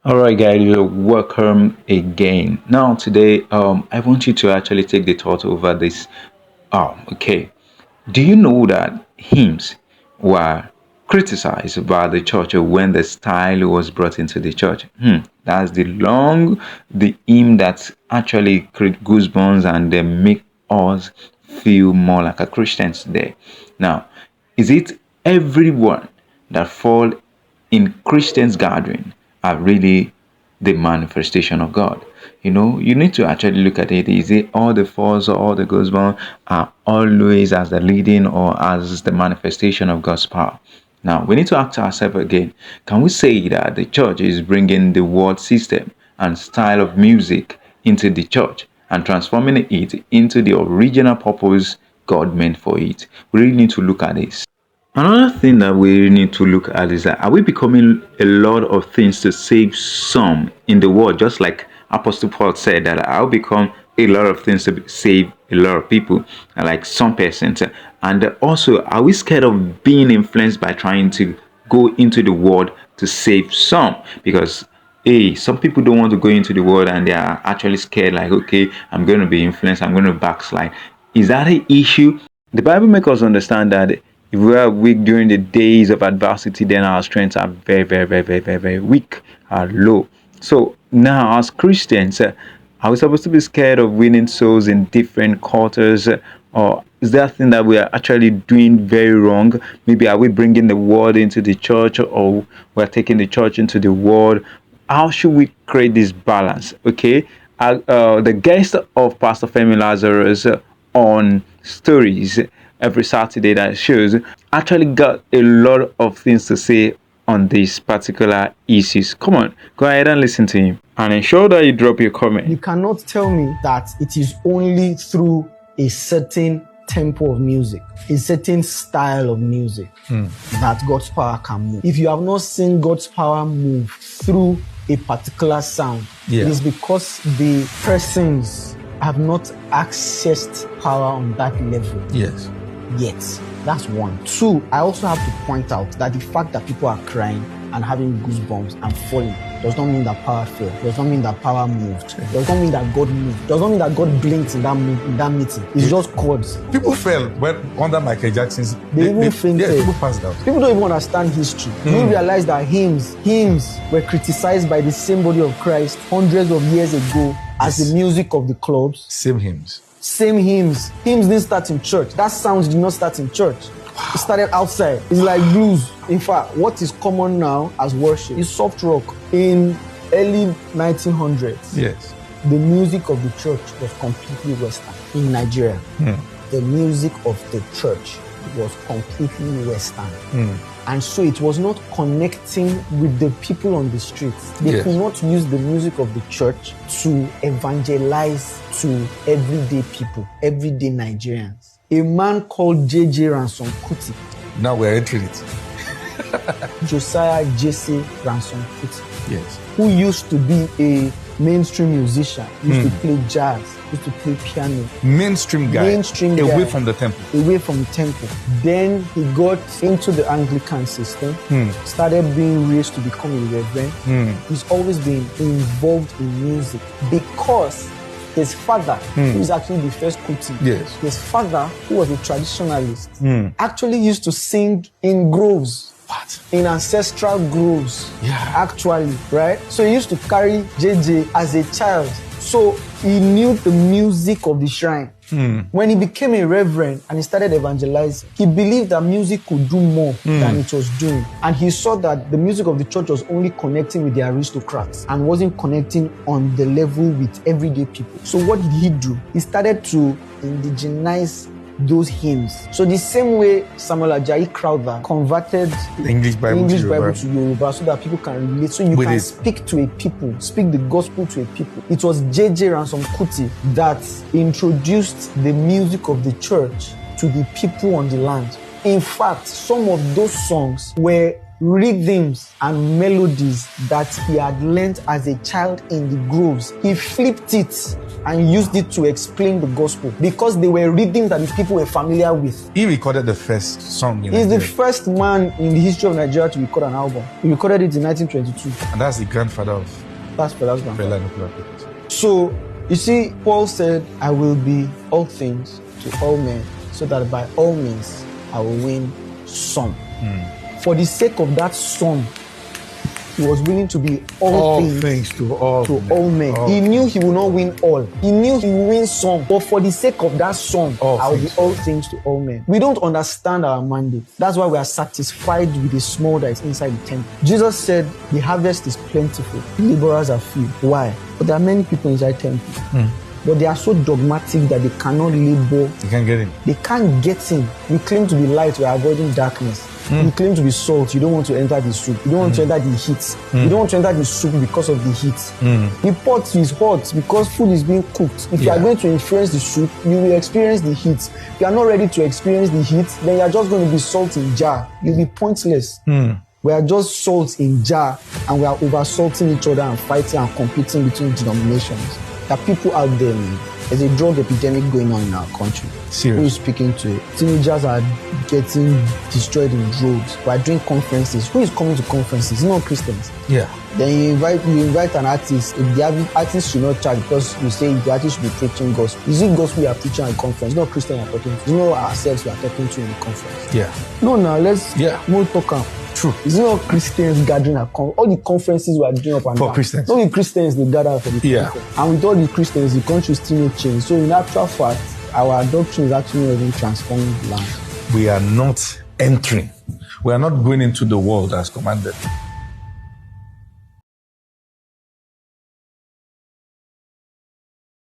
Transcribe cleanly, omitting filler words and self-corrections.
All right, guys, you're welcome again. Now, today, I want you to actually take the thought over this. Okay. Do you know that hymns were criticized by the church when the style was brought into the church? That's the hymn that actually create goosebumps and they make us feel more like a Christians today. Now, is it everyone that fall in Christians gathering are really the manifestation of God? You need to actually look at it. Is it all the false or all the goosebumps are always as the leading or as the manifestation of God's power? Now, we need to ask ourselves again, can we say that the church is bringing the world system and style of music into the church and transforming it into the original purpose God meant for it? We really need to look at this. Another thing that we need to look at is that are we becoming a lot of things to save some in the world? Just like Apostle Paul said that I'll become a lot of things to save a lot of people, like some persons. And also, are we scared of being influenced by trying to go into the world to save some? Because hey, some people don't want to go into the world and they are actually scared, like, okay, I'm going to be influenced, I'm going to backslide. Is that an issue? The Bible makes us understand that if we are weak during the days of adversity, then our strengths are very, very, very, very, very, very weak, are low. So now, as Christians, are we supposed to be scared of winning souls in different quarters? Or is there a thing that we are actually doing very wrong? Maybe are we bringing the world into the church, or we're taking the church into the world? How should we create this balance? Okay, the guest of Pastor Femi Lazarus on stories every Saturday that shows actually got a lot of things to say on these particular issues. Come on, go ahead and listen to him and ensure that you drop your comment. You cannot tell me that it is only through a certain tempo of music, a certain style of music that God's power can move. If you have not seen God's power move through a particular sound, it is because the persons have not accessed power on that level. Yes. Yet. That's one. Two, I also have to point out that the fact that people are crying and having goosebumps and falling does not mean that power fell, does not mean that power moved, does not mean that God moved, does not mean that God blinked in that meeting. It's just chords. People fell when under Michael Jackson's. They even fainted. Yes, people passed out. People don't even understand history. You don't realize that hymns were criticized by the same body of Christ hundreds of years ago as the music of the clubs. Same hymns. Same hymns. Hymns didn't start in church. That sound did not start in church. Wow. It started outside. It's like blues. In fact, what is common now as worship is soft rock. In early 1900s, yes, the music of the church was completely Western. In Nigeria, the music of the church was completely Western. And so it was not connecting with the people on the streets. They could not use the music of the church to evangelize to everyday people, everyday Nigerians. A man called J.J. Ransom Kuti. Now we're entering it. Josiah Jesse Ransom Kuti. Yes. Who used to be a mainstream musician, used to play jazz, used to play piano. Mainstream guy. Away from the temple. Away from the temple. Then he got into the Anglican system, started being raised to become a reverend. He's always been involved in music because his father, who is actually the first Kuti, his father, who was a traditionalist, actually used to sing in groves. What? In ancestral groves. Yeah. Actually, right? So he used to carry JJ as a child. So he knew the music of the shrine. When he became a reverend and he started evangelizing, he believed that music could do more than it was doing. And he saw that the music of the church was only connecting with the aristocrats and wasn't connecting on the level with everyday people. So what did he do? He started to indigenize those hymns. So the same way Samuel Ajayi Crowther converted the English Bible to Yoruba so that people can relate, so you can speak to a people, speak the gospel to a people. It was J.J. Ransom Kuti that introduced the music of the church to the people on the land. In fact, some of those songs were rhythms and melodies that he had learned as a child in the groves. He flipped it and used it to explain the gospel because they were rhythms that the people were familiar with. He recorded the first song in He's Nigeria. the first man in the history of Nigeria to record an album. He recorded it in 1922. And that's the grandfather of That's Fela's grandfather. Fela Anikulapo. So, you see, Paul said, I will be all things to all men, so that by all means I will win some. For the sake of that some, he was willing to be all things to all men. He knew he would not win all. He knew he would win some. But for the sake of that some, I will be all things to all men. We don't understand our mandate. That's why we are satisfied with the small that is inside the temple. Jesus said, the harvest is plentiful, the laborers are few. Why? But there are many people inside temple. But they are so dogmatic that they cannot labor. You can't get in. They can't get in. We claim to be light, we are avoiding darkness. You claim to be salt, you don't want to enter the soup. You don't want to enter the heat. You don't want to enter the soup because of the heat. The pot is hot because food is being cooked. If you are going to influence the soup, you will experience the heat. If you are not ready to experience the heat, then you are just going to be salt in jar. You'll be pointless. We are just salt in jar, and we are over-salting each other and fighting and competing between denominations. There are people out there, man. There's a drug epidemic going on in our country. Serious. Who is speaking to it? Teenagers are getting destroyed in droves. We are doing conferences. Who is coming to conferences? Not Christians. Yeah. Then you invite an artist. If the artist should not charge because you say the artist should be preaching gospel. Is it gospel you are preaching at a conference? Not Christian you are talking to. It's not ourselves we are talking to in the conference. Yeah. No, now let's more talk. True. It's not Christians gathering at all the conferences we are doing up and for down. Christians. Not the Christians they gather for the conference. And with all the Christians, the country still not change. So in actual fact, our doctrine is actually not even transforming the land. We are not entering. We are not going into the world as commanded.